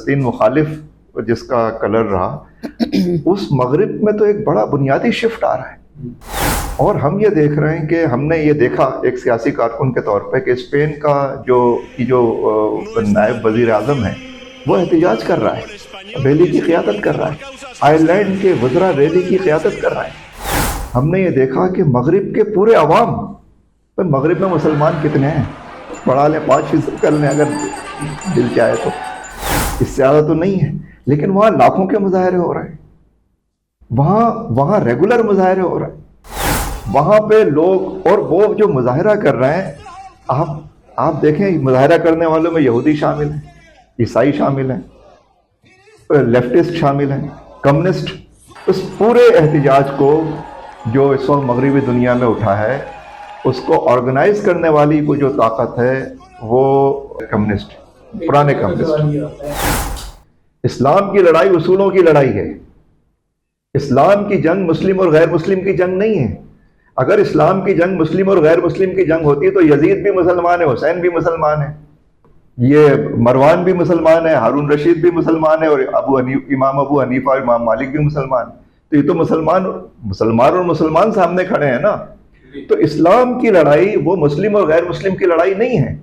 فلسطین مخالف جس کا کلر رہا، اس مغرب میں تو ایک بڑا بنیادی شفٹ آ رہا ہے، اور ہم یہ دیکھ رہے ہیں کہ ہم نے یہ دیکھا ایک سیاسی کارکن کے طور پہ کہ اسپین کا جو نائب وزیر اعظم ہے وہ احتجاج کر رہا ہے، ریلی کی قیادت کر رہا ہے، آئرلینڈ کے وزراء ریلی کی قیادت کر رہے ہیں۔ ہم نے یہ دیکھا کہ مغرب کے پورے عوام، مغرب میں مسلمان کتنے ہیں؟ بڑھا لیں 5% کر لیں اگر دل چاہے تو، اس سے زیادہ تو نہیں ہے، لیکن وہاں لاکھوں کے مظاہرے ہو رہے ہیں، وہاں ریگولر مظاہرے ہو رہے ہیں، وہاں پہ لوگ، اور وہ جو مظاہرہ کر رہے ہیں، آپ دیکھیں مظاہرہ کرنے والوں میں یہودی شامل ہیں، عیسائی شامل ہیں، لیفٹسٹ شامل ہیں، کمیونسٹ۔ اس پورے احتجاج کو جو اس وقت مغربی دنیا میں اٹھا ہے، اس کو آرگنائز کرنے والی کو جو طاقت ہے وہ کمیونسٹ، پرانے کمیونسٹ۔ اسلام کی لڑائی اصولوں کی لڑائی ہے، اسلام کی جنگ مسلم اور غیر مسلم کی جنگ نہیں ہے۔ اگر اسلام کی جنگ مسلم اور غیر مسلم کی جنگ ہوتی تو یزید بھی مسلمان ہے، حسین بھی مسلمان ہے، یہ مروان بھی مسلمان ہے، ہارون رشید بھی مسلمان ہے، اور امام ابو حنیفہ اور امام مالک بھی مسلمان۔ تو یہ تو مسلمان اور مسلمان سامنے کھڑے ہیں نا۔ تو اسلام کی لڑائی وہ مسلم اور غیر مسلم کی لڑائی نہیں ہے،